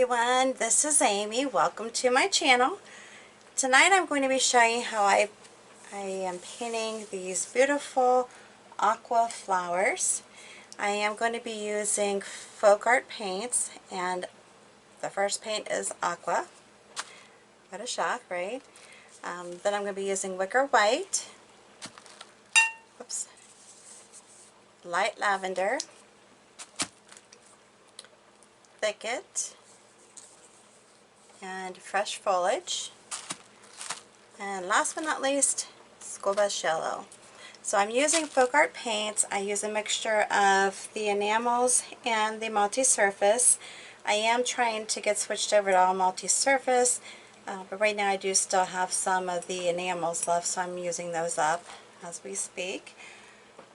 everyone, this is Amy. Welcome to my channel. Tonight I'm going to be showing you how I am painting these beautiful aqua flowers. I am going to be using FolkArt paints, and the first paint is Aqua. What a shock, right? Then I'm going to be using Wicker White, light lavender, Thicket, and fresh foliage, and last but not least, school bus yellow. So I'm using FolkArt paints. I use a mixture of the enamels and the multi-surface. I am trying to get switched over to all multi-surface, but right now I do still have some of the enamels left, so I'm using those up as we speak.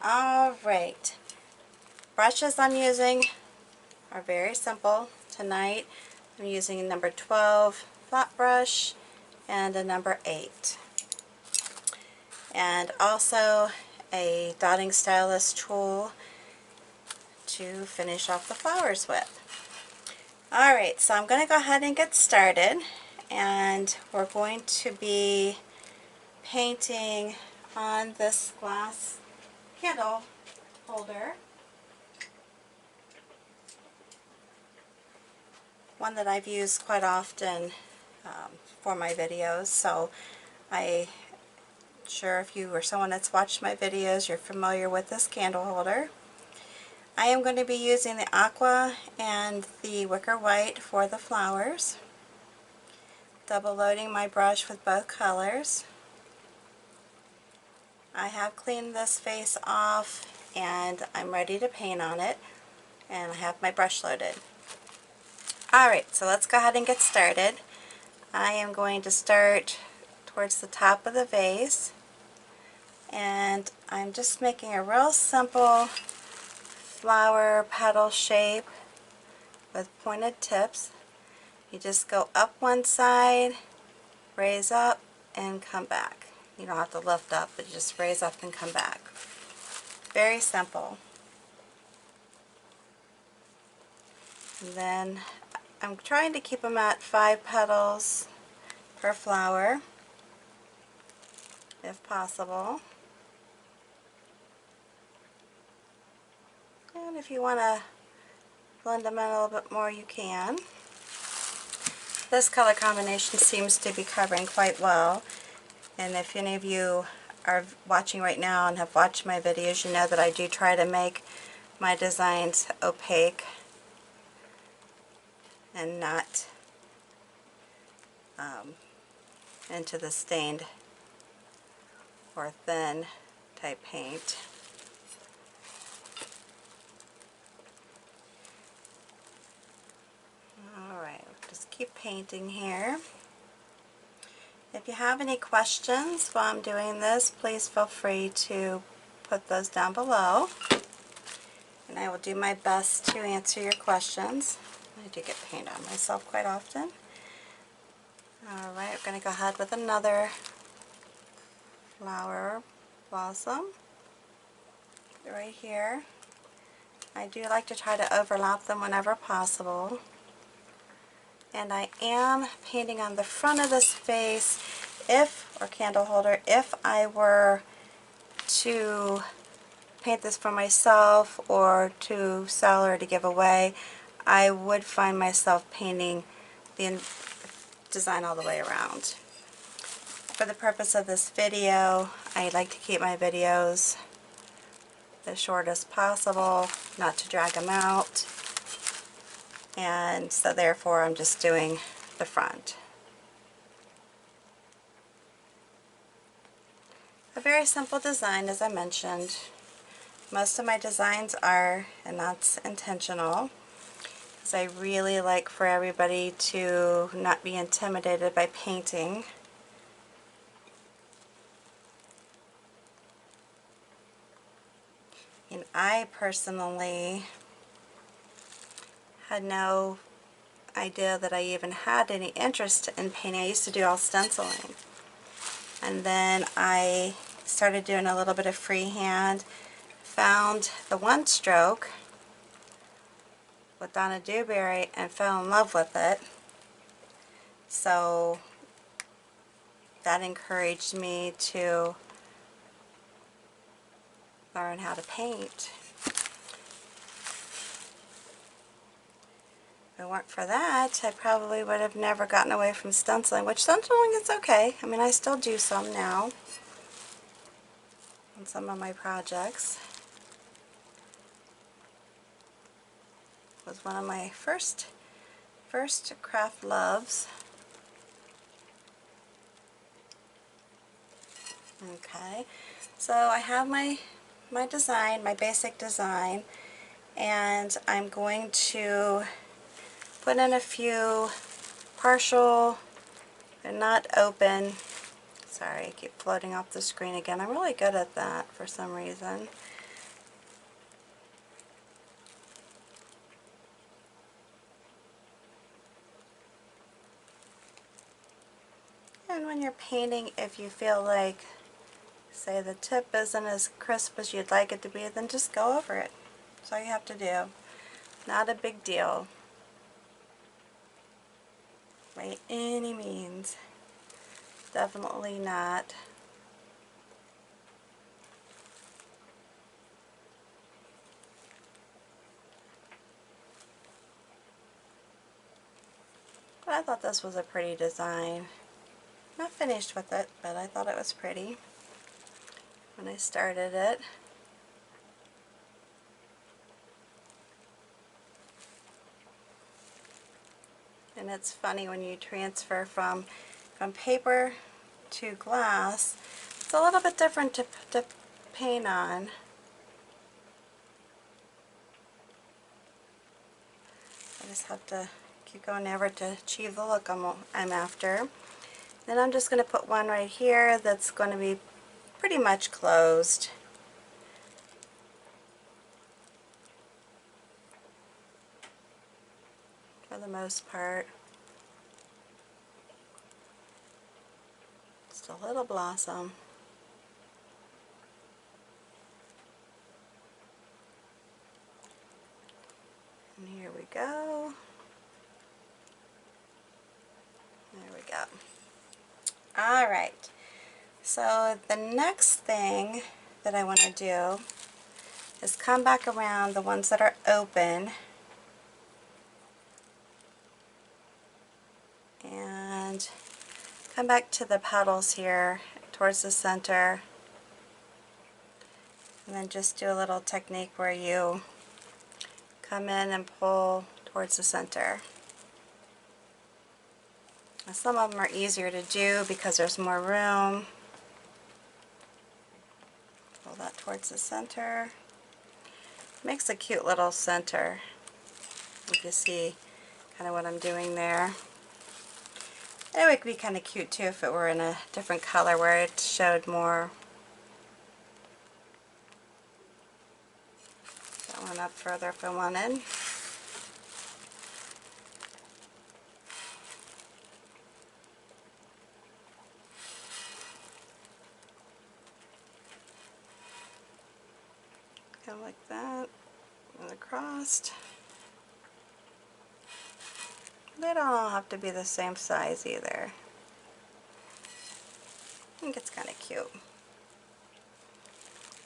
Alright, brushes I'm using are very simple. Tonight I'm using a number 12 flat brush and a number 8. And also a dotting stylus tool to finish off the flowers with. Alright, so I'm going to go ahead and get started, and we're going to be painting on this glass candle holder, one that I've used quite often for my videos, so I'm sure if you or someone that's watched my videos, you're familiar with this candle holder. I am going to be using the Aqua and the Wicker White for the flowers, double loading my brush with both colors. I have cleaned this face off and I'm ready to paint on it, and I have my brush loaded. Alright, so let's go ahead and get started. I am going to start towards the top of the vase, and I'm just making a real simple flower petal shape with pointed tips. You just go up one side, raise up, and come back. You don't have to lift up, but just raise up and come back. Very simple. And then I'm trying to keep them at 5 petals per flower, if possible. And if you want to blend them in a little bit more, you can. This color combination seems to be covering quite well, and if any of you are watching right now and have watched my videos, you know that I do try to make my designs opaque and not into the stained or thin type paint. Alright, just keep painting here. If you have any questions while I'm doing this, please feel free to put those down below, and I will do my best to answer your questions. I do get paint on myself quite often. Alright, we're going to go ahead with another flower blossom right here. I do like to try to overlap them whenever possible. And I am painting on the front of this vase, or candle holder, if I were to paint this for myself or to sell or to give away, I would find myself painting the design all the way around. For the purpose of this video, I like to keep my videos as short as possible, not to drag them out, and so therefore I'm just doing the front. A very simple design, as I mentioned. Most of my designs are, and that's intentional, because I really like for everybody to not be intimidated by painting. And I personally had no idea that I even had any interest in painting. I used to do all stenciling, and then I started doing a little bit of freehand, found the one stroke, with Donna Dewberry and fell in love with it. So that encouraged me to learn how to paint. If it weren't for that, I probably would have never gotten away from stenciling, which stenciling is okay. I mean, I still do some now on some of my projects. It was one of my first craft loves. Okay, so I have my design, my basic design, and I'm going to put in a few partial, they're not open, sorry I keep floating off the screen again, I'm really good at that for some reason. And when you're painting, if you feel like, say, the tip isn't as crisp as you'd like it to be, then just go over it. That's all you have to do. Not a big deal by any means. Definitely not. But I thought this was a pretty design. Not finished with it, but I thought it was pretty when I started it. And it's funny when you transfer from paper to glass, it's a little bit different to paint on. I just have to keep going ever to achieve the look I'm after. Then I'm just going to put one right here that's going to be pretty much closed. For the most part. Just a little blossom. And here we go. There we go. Alright, so the next thing that I want to do is come back around the ones that are open and come back to the petals here towards the center, and then just do a little technique where you come in and pull towards the center. Now, some of them are easier to do because there's more room. Pull that towards the center. Makes a cute little center. You can see kind of what I'm doing there. It would be kind of cute too if it were in a different color where it showed more. That one up further if I wanted. Go like that, and across. They don't all have to be the same size either. I think it's kind of cute.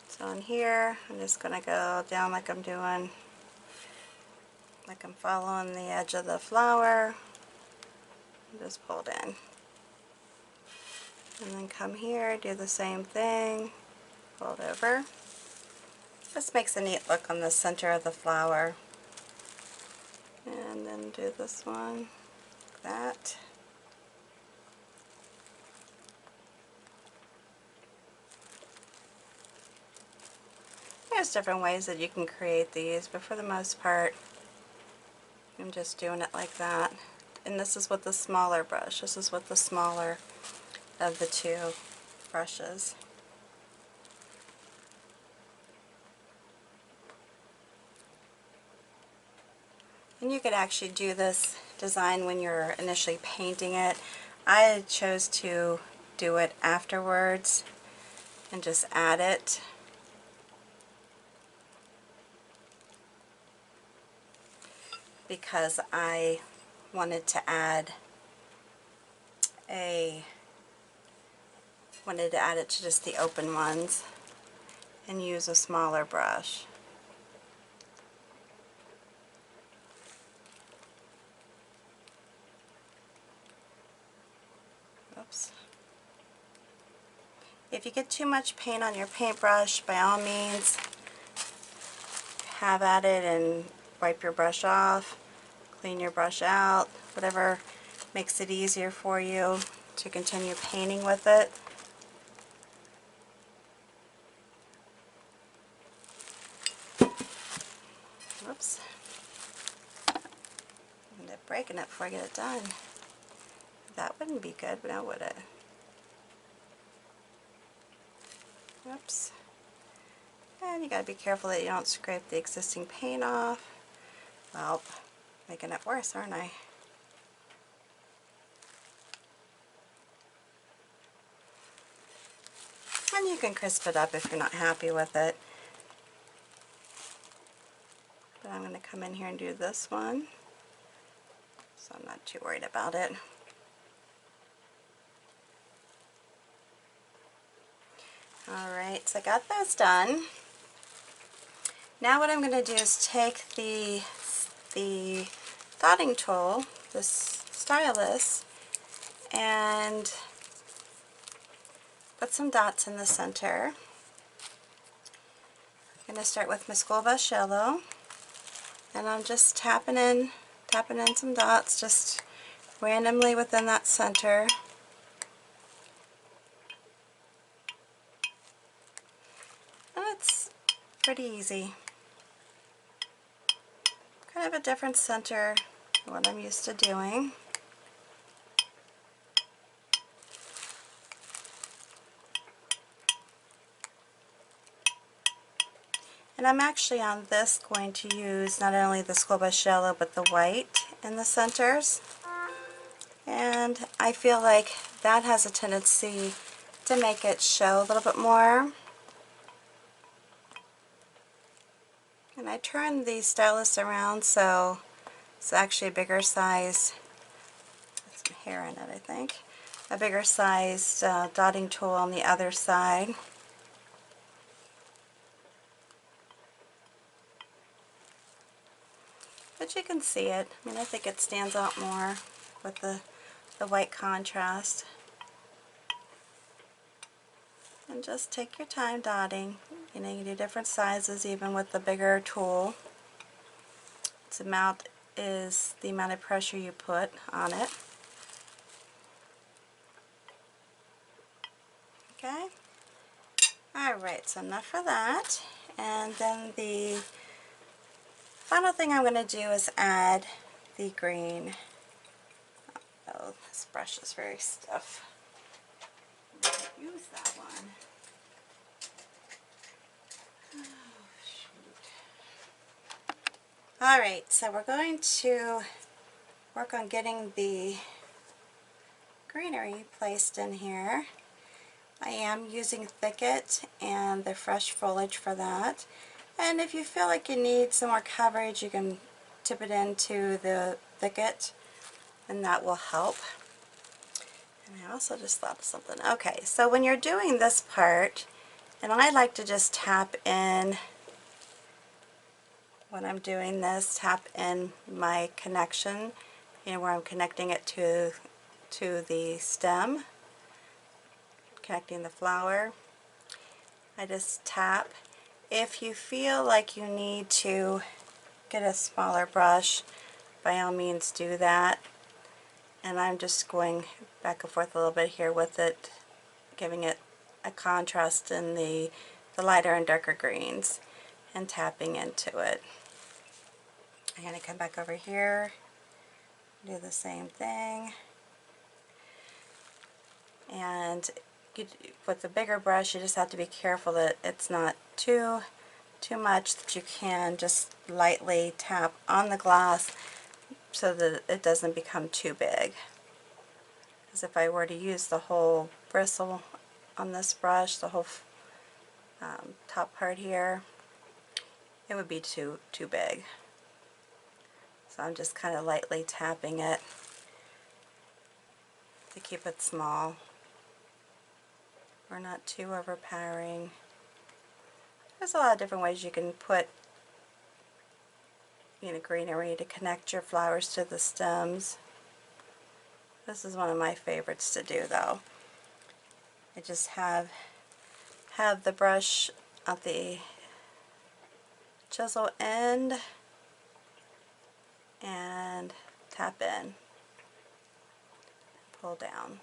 So in here, I'm just going to go down like I'm doing, like I'm following the edge of the flower. Just pull it in. And then come here, do the same thing, pull it over. This makes a neat look on the center of the flower. And then do this one, like that. There's different ways that you can create these, but for the most part, I'm just doing it like that. And this is with the smaller brush. This is with the smaller of the two brushes. And you could actually do this design when you're initially painting it. I chose to do it afterwards and just add it. because I wanted to add it to just the open ones and use a smaller brush. Oops. If you get too much paint on your paintbrush, by all means have at it and wipe your brush off, clean your brush out, whatever makes it easier for you to continue painting with it. Whoops. I'm end up breaking it before I get it done. That wouldn't be good, now would it? Oops. And you gotta be careful that you don't scrape the existing paint off. Well, making it worse, aren't I? And you can crisp it up if you're not happy with it. But I'm going to come in here and do this one, so I'm not too worried about it. Alright, so I got those done. Now what I'm going to do is take the dotting tool, this Stylus, and put some dots in the center. I'm going to start with my school bus yellow, and I'm just tapping in some dots just randomly within that center. And it's pretty easy. Kind of a different center than what I'm used to doing. And I'm actually on this going to use not only the school bus yellow but the white in the centers. And I feel like that has a tendency to make it show a little bit more. And I turn the Stylus around so it's actually a bigger size, there's some hair in it I think, a bigger sized dotting tool on the other side. But you can see it. I mean, I think it stands out more with the white contrast. And just take your time dotting. You know, you do different sizes even with the bigger tool. Its amount is the amount of pressure you put on it. Okay? Alright, so enough for that. And then the final thing I'm going to do is add the green. Oh, this brush is very stiff. Use that one. Oh, shoot. Alright, so we're going to work on getting the greenery placed in here. I am using Thicket and the fresh foliage for that. And if you feel like you need some more coverage, you can tip it into the Thicket and that will help. And I also just thought of something. Okay, so when you're doing this part, and I like to just tap in, when I'm doing this, tap in my connection, you know, where I'm connecting it to the stem, connecting the flower. I just tap. If you feel like you need to get a smaller brush, by all means do that. And I'm just going back and forth a little bit here with it, giving it a contrast in the lighter and darker greens and tapping into it. I'm going to come back over here, do the same thing. And with the bigger brush, you just have to be careful that it's not too much, that you can just lightly tap on the glass so that it doesn't become too big. Because if I were to use the whole bristle on this brush, the whole top part here, it would be too big. So I'm just kind of lightly tapping it to keep it small. We're not too overpowering. There's a lot of different ways you can put, you know, greenery to connect your flowers to the stems. This is one of my favorites to do though. I just have the brush at the chisel end and tap in, pull down.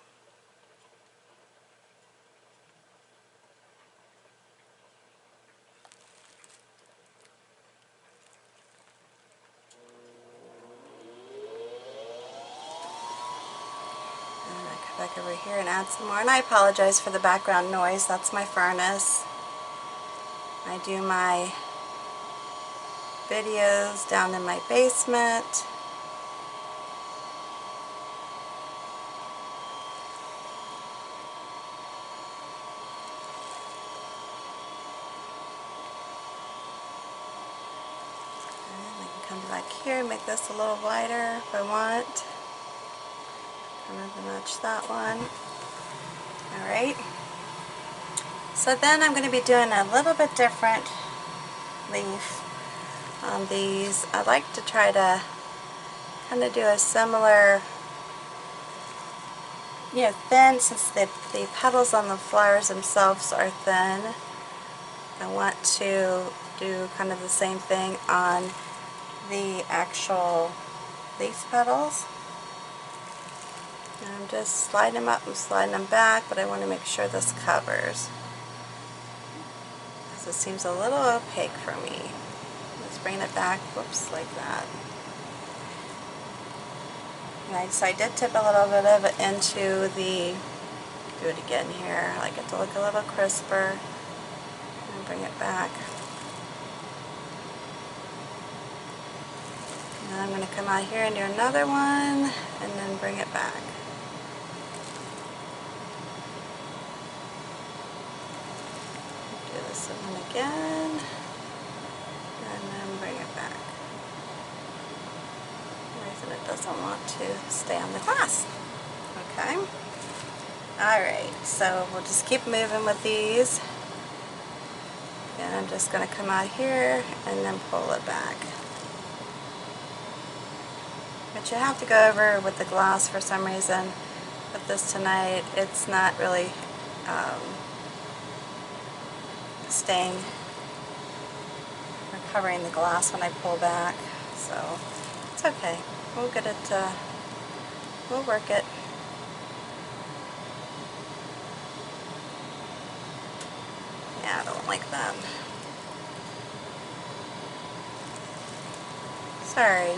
Back over here and add some more, and I apologize for the background noise. That's my furnace. I do my videos down in my basement. And I can come back here and make this a little wider if I want. Kind of match that one. Alright. So then I'm going to be doing a little bit different leaf on these. I like to try to kind of do a similar, you know, thin, since the petals on the flowers themselves are thin. I want to do kind of the same thing on the actual leaf petals. And I'm just sliding them up and sliding them back, but I want to make sure this covers. It seems a little opaque for me. Let's bring it back, whoops, like that. And so I did tip a little bit of it into the, do it again here, I like it to look a little crisper, and bring it back. And then I'm going to come out here and do another one, and then bring it back. Do this one again, and then bring it back. For some reason it doesn't want to stay on the glass. Okay. Alright, so we'll just keep moving with these. And I'm just going to come out here and then pull it back. But you have to go over with the glass for some reason. With this tonight, it's not really staying or covering the glass when I pull back, so it's okay. We'll get it, we'll work it. Yeah, I don't like that. Sorry.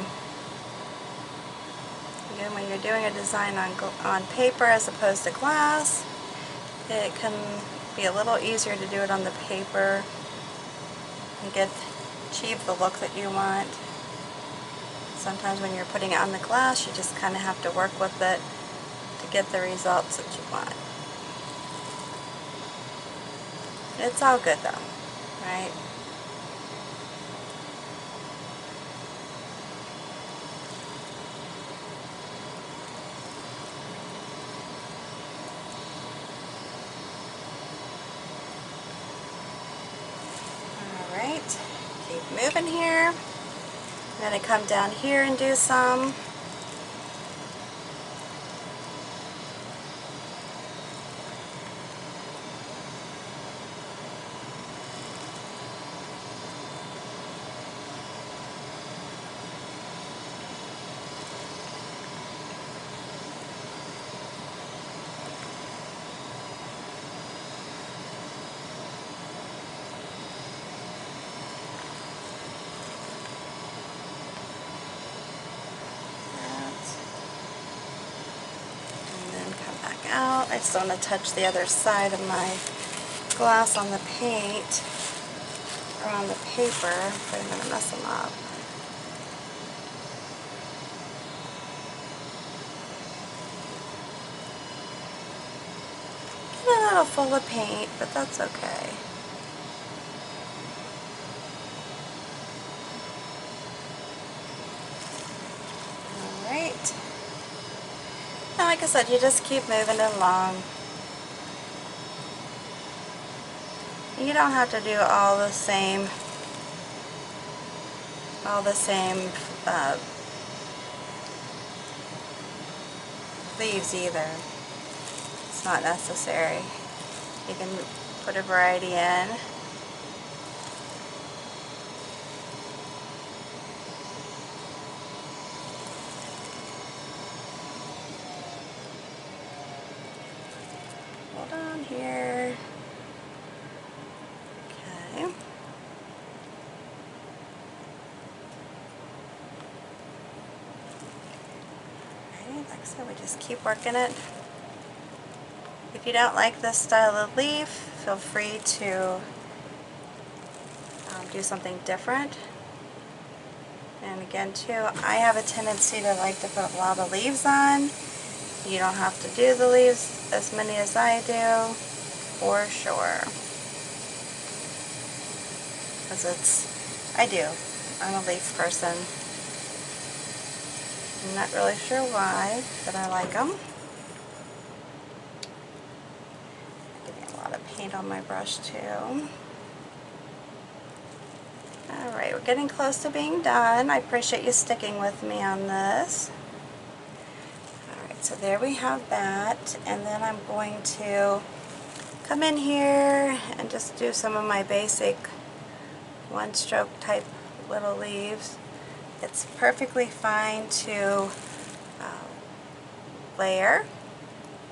Again, when you're doing a design on paper as opposed to glass, it can be a little easier to do it on the paper and achieve the look that you want. Sometimes when you're putting it on the glass, you just kind of have to work with it to get the results that you want. It's all good though, right? Alright, keep moving here. I'm going to come down here and do some. Out. I just want to touch the other side of my glass on the paint or on the paper, but I'm going to mess them up. Get a little full of paint, but that's okay. like I said, you just keep moving it along. You don't have to do all the same leaves either. It's not necessary. You can put a variety in. Hold on here. Okay. Like I said, we just keep working it. If you don't like this style of leaf, feel free to do something different. And again too, I have a tendency to like to put a lot of leaves on. You don't have to do the leaves as many as I do, for sure. Because I do. I'm a leaf person. I'm not really sure why, but I like them. Getting a lot of paint on my brush too. Alright, we're getting close to being done. I appreciate you sticking with me on this. Alright, so there we have that. And then I'm going to come in here and just do some of my basic one stroke type little leaves. It's perfectly fine to layer,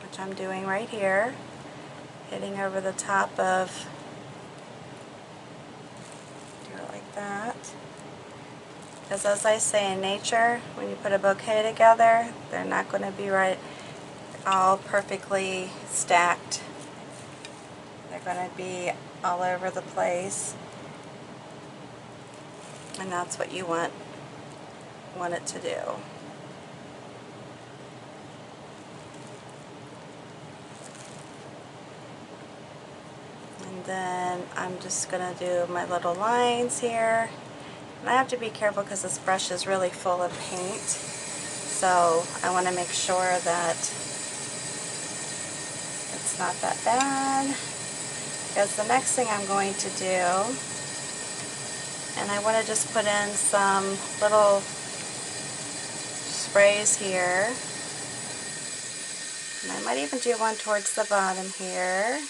which I'm doing right here, hitting over the top of, do it like that. Because as I say in nature, when you put a bouquet together, they're not going to be right all perfectly stacked. They're going to be all over the place. And that's what you want it to do. And then I'm just going to do my little lines here. And I have to be careful because this brush is really full of paint. So I want to make sure that it's not that bad. Because the next thing I'm going to do, and I want to just put in some little sprays here. And I might even do one towards the bottom here.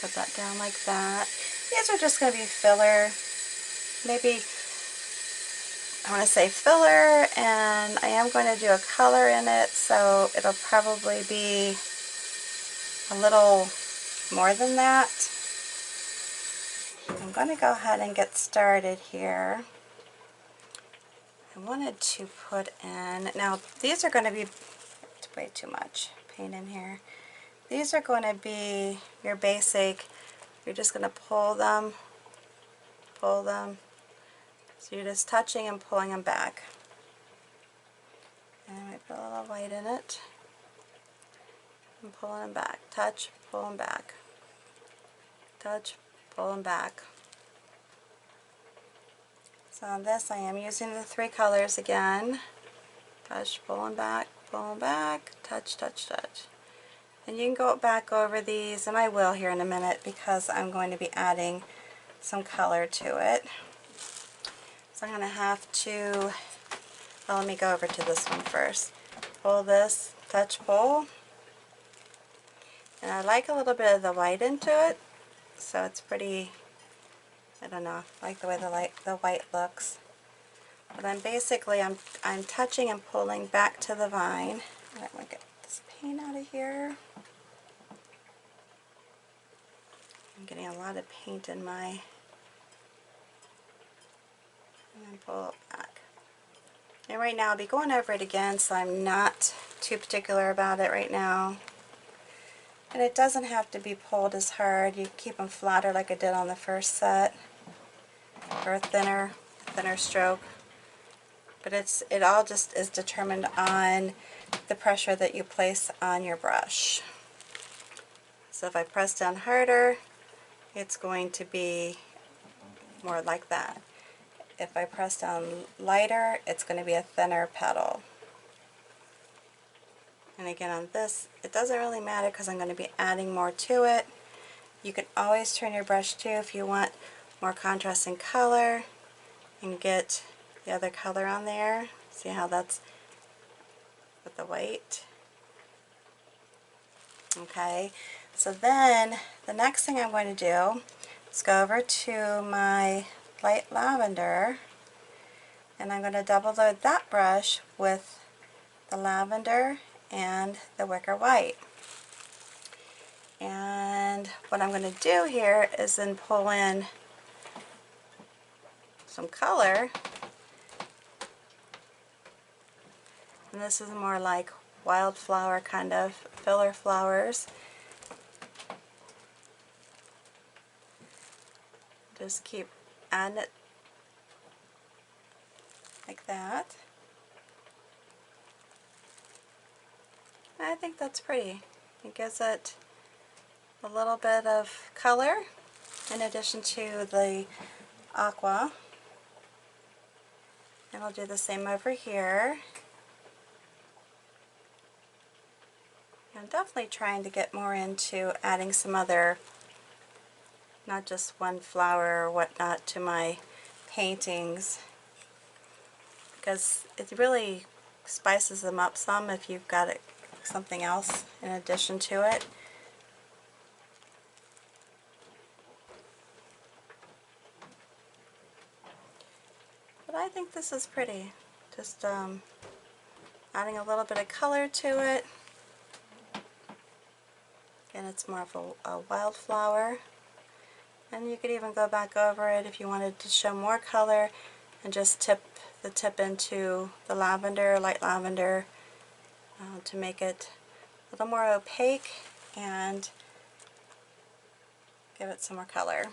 Put that down like that. These are just going to be filler. Maybe I want to say filler, and I am going to do a color in it, so it'll probably be a little more than that. I'm going to go ahead and get started here. I wanted to put in, now these are going to be way too much paint in here. These are going to be your basic, you're just going to pull them. So you're just touching and pulling them back. And I might put a little white in it. And pulling them back. Touch, pull them back. Touch, pull them back. So on this I am using the 3 colors again. Touch, pull them back, touch, touch, touch. And you can go back over these, and I will here in a minute because I'm going to be adding some color to it. So I'm going to have to, well, let me go over to this one first. Pull this, touch, pull. And I like a little bit of the white into it, so it's pretty, I don't know, I like the way the white looks. But I'm basically, I'm touching and pulling back to the vine. I'm going to get this paint out of here. I'm getting a lot of paint in my, and then pull it back. And right now I'll be going over it again, so I'm not too particular about it right now. And it doesn't have to be pulled as hard. You keep them flatter like I did on the first set, or a thinner stroke. But it all just is determined on the pressure that you place on your brush. So if I press down harder, it's going to be more like that. if I press down lighter, it's going to be a thinner petal. And again, on this, it doesn't really matter because I'm going to be adding more to it. You can always turn your brush too if you want more contrast in color and get the other color on there. See how that's with the white? Okay, so then the next thing I'm going to do is go over to my light lavender, and I'm going to double load that brush with the lavender and the Wicker White. And what I'm going to do here is then pull in some color, and this is more like wildflower kind of filler flowers. Just keep adding it like that. I think that's pretty. It gives it a little bit of color in addition to the aqua. And I'll do the same over here. I'm definitely trying to get more into adding some other, not just one flower or whatnot, to my paintings, because it really spices them up some if you've got something else in addition to it. But I think this is pretty. Just adding a little bit of color to it. And it's more of a wildflower. And you could even go back over it if you wanted to show more color and just tip the tip into the lavender, light lavender, to make it a little more opaque and give it some more color.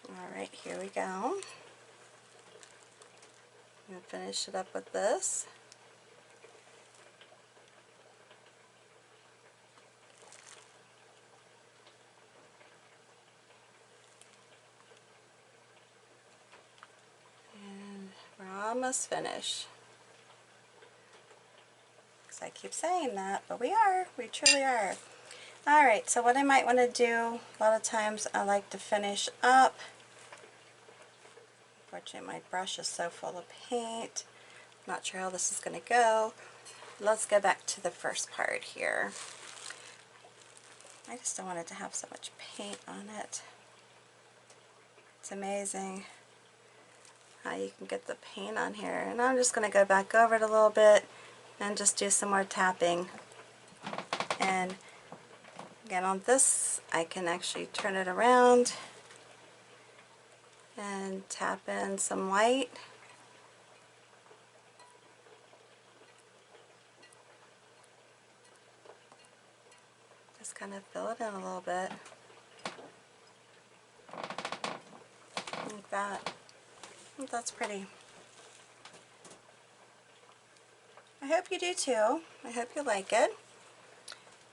Alright, here we go. I'm going to finish it up with this. And we're almost finished. Because I keep saying that, but we truly are. Alright, so what I might want to do, a lot of times I like to finish up. Unfortunately, my brush is so full of paint. Not sure how this is going to go. Let's go back to the first part here. I just don't want it to have so much paint on it. It's amazing how you can get the paint on here. And I'm just going to go back over it a little bit and just do some more tapping. And again, on this, I can actually turn it around and tap in some white. Just kind of fill it in a little bit. Like that. I think that's pretty. I hope you do too. I hope you like it.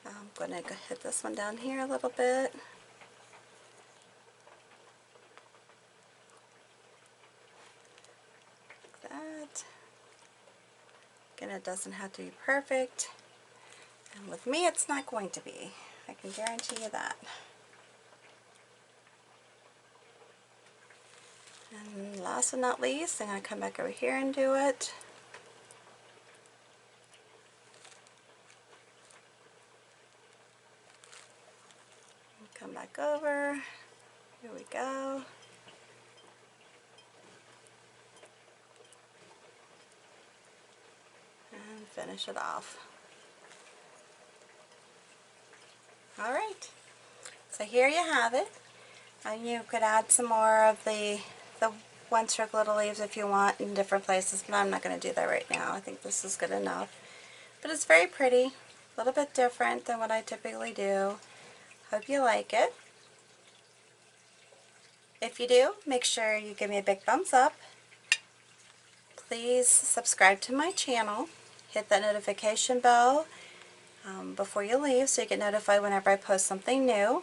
I'm going to go hit this one down here a little bit. Like that. Again, it doesn't have to be perfect. And with me, it's not going to be. I can guarantee you that. And last but not least, I'm going to come back over here and do it. Come back over. Here we go. And finish it off. Alright, so here you have it. You could add some more of the one stroke little leaves if you want in different places, but I'm not going to do that right now. I think this is good enough. But it's very pretty, a little bit different than what I typically do. Hope you like it. If you do, make sure you give me a big thumbs up. Please subscribe to my channel. Hit that notification bell before you leave so you get notified whenever I post something new.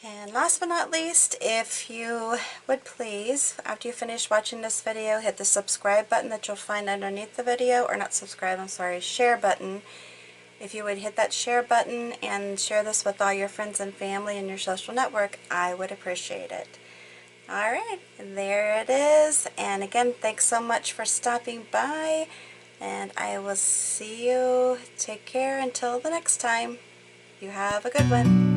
And last but not least, if you would please, after you finish watching this video, hit the subscribe button that you'll find underneath the video, or not subscribe, I'm sorry, share button. If you would hit that share button and share this with all your friends and family and your social network, I would appreciate it. Alright, there it is. And again, thanks so much for stopping by, and I will see you. Take care until the next time. You have a good one.